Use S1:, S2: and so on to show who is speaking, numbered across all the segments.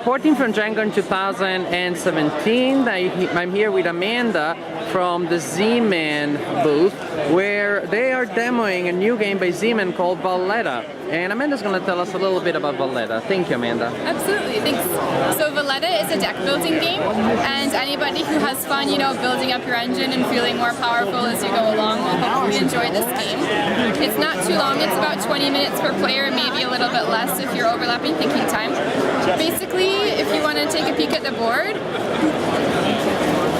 S1: reporting from GenCon 2017. I'm here with Amanda from the Z-Man booth, where they are demoing a new game by Z-Man called Valletta. And Amanda's going to tell us a little bit about Valletta. Thank you, Amanda.
S2: Absolutely, thanks. So Valletta is a deck building game, and anybody who has fun, building up your engine and feeling more powerful as you go along will hopefully enjoy this game. It's not too long, it's about 20 minutes per player, maybe a little bit less if you're overlapping thinking time. Basically, if you want to take a peek at the board,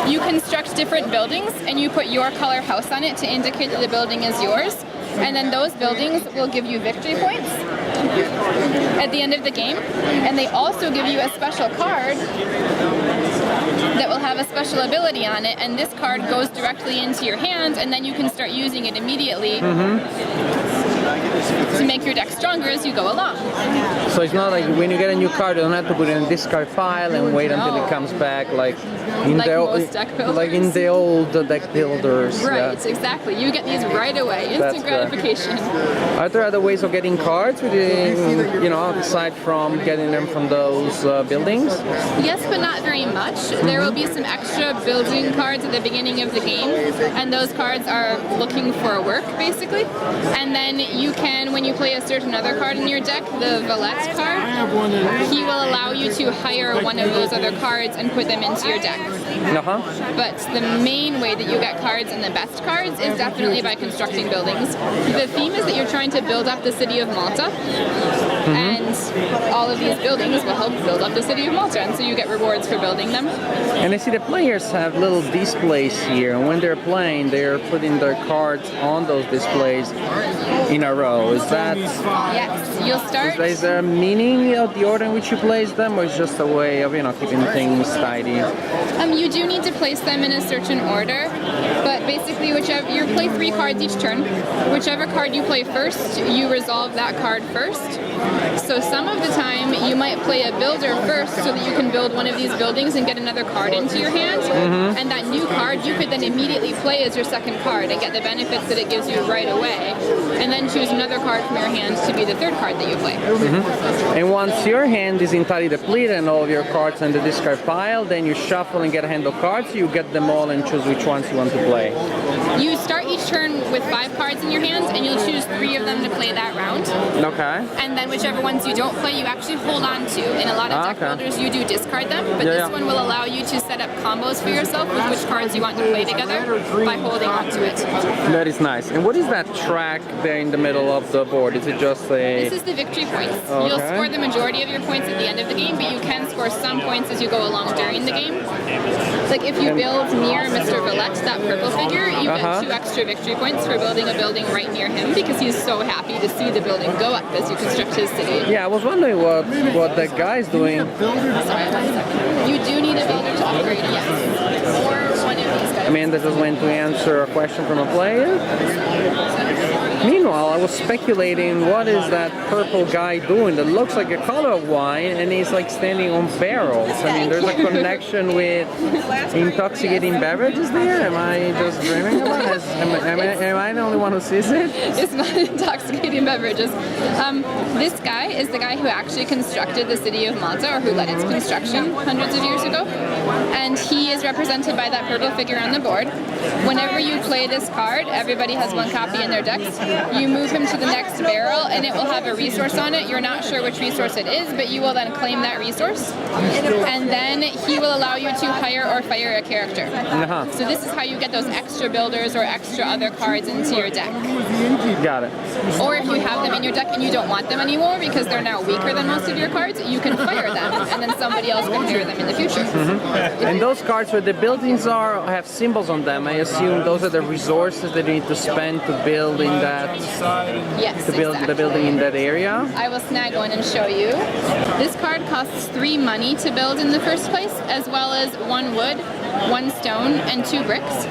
S2: you construct different buildings and you put your color house on it to indicate that the building is yours. And then those buildings will give you victory points at the end of the game. And they also give you a special card that will have a special ability on it, and this card goes directly into your hand, and then you can start using it immediately to make your deck stronger as you go along.
S1: So it's not like when you get a new card, you don't have to put it in a discard file and wait until it comes back, like in the old deck builders.
S2: Right, exactly. You get these right away, instant gratification.
S1: Are there other ways of getting cards, aside from getting them from those buildings?
S2: Yes, but not very much. There will be some extra building cards at the beginning of the game, and those cards are looking for work, basically. And then you can, when you play a certain other card in your deck, the Valletta card, he will allow you to hire one of those other cards and put them into your deck. But the main way that you get cards and the best cards is definitely by constructing buildings. The theme is that you're trying to build up the city of Malta, and all of these buildings will help build up the city of Malta, and so you get rewards for building them.
S1: And I see the players have little displays here, and when they're playing, they're putting their cards on those displays in a row. Is that...
S2: Yes, you'll start...
S1: Is there a meaning of the order in which you place them, or is it just a way of, keeping things tidy?
S2: You do need to place them in a certain order, but basically you play 3 cards each turn. Whichever card you play first, you resolve that card first. So some of the time you might play a builder first so that you can build one of these buildings and get another card into your hand, and that new card you could then immediately play as your second card and get the benefits that it gives you right away, and then choose another card from your hand to be the third card that you play.
S1: And once your hand is entirely depleted and all of your cards in the discard pile, then you shuffle and get a hand of cards, you get them all and choose which ones you want to play.
S2: You start each turn with 5 cards in your hands, and you'll choose 3 of them to play that round.
S1: Okay.
S2: And then whichever ones you don't play, you actually hold on to. In a lot of deck builders, you do discard them, but this one will allow you to set up combos for yourself with which cards you want to play together by holding on to it.
S1: That is nice. And what is that track there in the middle of the board? Is it just a...
S2: This is the victory points.
S1: Okay.
S2: You'll score the majority of your points at the end of the game, but you can score some points as you go along during the game. Like if you build near Mr. Valletta, that purple figure, you get 2 extra victory points for building a building right near him, because he's so happy to see the building go up as you construct his city.
S1: Yeah, I was wondering what that guy's doing.
S2: Sorry, 1 second. You do need a builder to upgrade, yes. Or one of these guys.
S1: Amanda just went to answer a question from a player. Meanwhile, I was speculating, what is that purple guy doing that looks like a color of wine, and he's like standing on barrels? I mean, there's a connection with intoxicating beverages there? Am I just dreaming about it? Am I the only one who sees it?
S2: It's not intoxicating beverages. This guy is the guy who actually constructed the city of Malta, or who led its construction hundreds of years ago. And he is represented by that purple figure on the board. Whenever you play this card, everybody has 1 copy in their decks. You move him to the next barrel, and it will have a resource on it. You're not sure which resource it is, but you will then claim that resource. And then he will allow you to hire or fire a character. So this is how you get those extra builders or extra other cards into your deck.
S1: Got it.
S2: Or if you have them in your deck and you don't want them anymore because they're now weaker than most of your cards, you can fire them, and then somebody else can hire them in the future.
S1: And those cards where the buildings have symbols on them, I assume those are the resources that you need to spend to build in that.
S2: Yes,
S1: to build the building in that area.
S2: I will snag one and show you. This card costs 3 money to build in the first place, as well as 1 wood, 1 stone, and 2 bricks.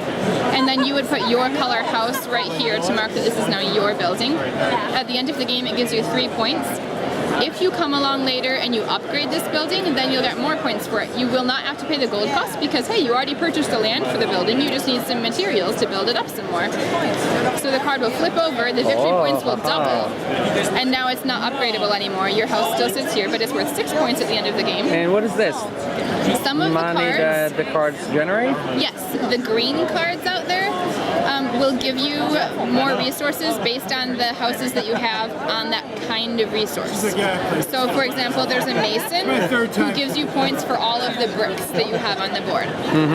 S2: And then you would put your color house right here to mark that this is now your building. At the end of the game, it gives you 3 points. If you come along later and you upgrade this building, then you'll get more points for it. You will not have to pay the gold cost because, hey, you already purchased the land for the building, you just need some materials to build it up some more. So the card will flip over, the victory points will double, and now it's not upgradable anymore. Your house still sits here, but it's worth 6 points at the end of the game.
S1: And what is this?
S2: Some of
S1: Money
S2: the cards,
S1: that the cards generate?
S2: yes, the green cards out there will give you more resources based on the houses that you have on that kind of resource. So for example, there's a mason who gives you points for all of the bricks that you have on the board.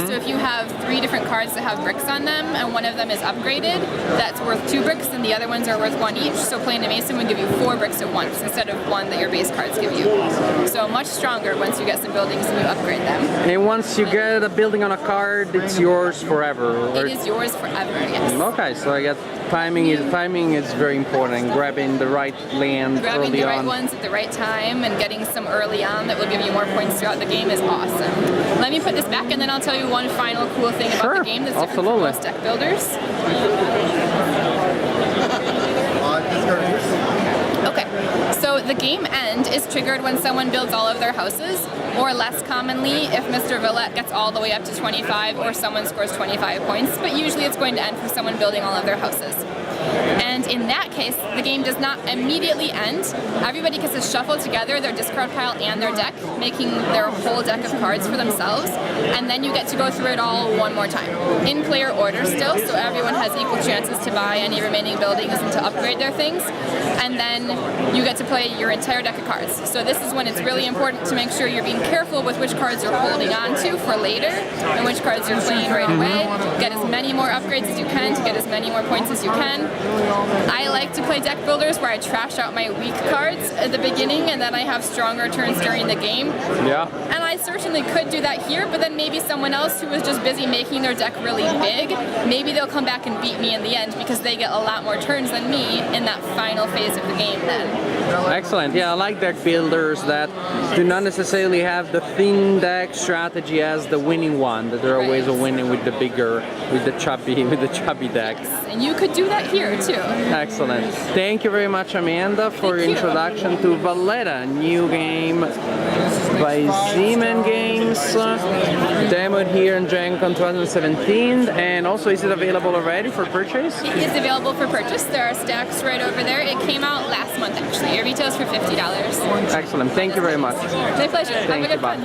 S2: So if you have 3 different cards that have bricks on them and one of them is upgraded, that's worth 2 bricks and the other ones are worth 1 each. So playing a mason would give you 4 bricks at once instead of 1 that your base cards give you. So much stronger once you get some buildings and you upgrade them.
S1: And once you get a building on a card, it's yours forever.
S2: It is yours forever, yes.
S1: Okay, so I guess timing is very important. Grabbing the right land
S2: Grabbing
S1: early
S2: the right
S1: on.
S2: ones at the right time and getting some early on that will give you more points throughout the game is awesome. Let me put this back and then I'll tell you one final cool thing about the game that's different from most deck builders. Okay, so the game end is triggered when someone builds all of their houses, or less commonly if Mr. Valletta gets all the way up to 25 or someone scores 25 points, but usually it's going to end for someone building all of their houses. And in that case, the game does not immediately end. Everybody gets to shuffle together their discard pile and their deck, making their whole deck of cards for themselves, and then you get to go through it all one more time. In player order still, so everyone has equal chances to buy any remaining buildings and to upgrade their things, and then you get to play your entire deck of cards. So this is when it's really important to make sure you're being careful with which cards you're holding on to for later, and which cards you're playing right away. Get as many more upgrades as you can to get as many more points as you can. I like to play deck builders where I trash out my weak cards at the beginning and then I have stronger turns during the game.
S1: Yeah.
S2: And I certainly could do that here, but then maybe someone else who was just busy making their deck really big, maybe they'll come back and beat me in the end because they get a lot more turns than me in that final phase of the game then.
S1: Excellent. Yeah, I like deck builders that do not necessarily have the thin deck strategy as the winning one. That there are ways of winning with the bigger, with the chubby deck.
S2: Yes, and you could do that here too.
S1: Excellent. Thank you very much, Amanda, for your introduction to Valletta, new game by Z-Man Games, demoed here in Gen Con 2017, and also is it available already for purchase?
S2: It is available for purchase. There are stacks right over there. It came out last month actually. It retails for $50.
S1: Excellent. Thank you very much.
S2: My pleasure. Have a good one.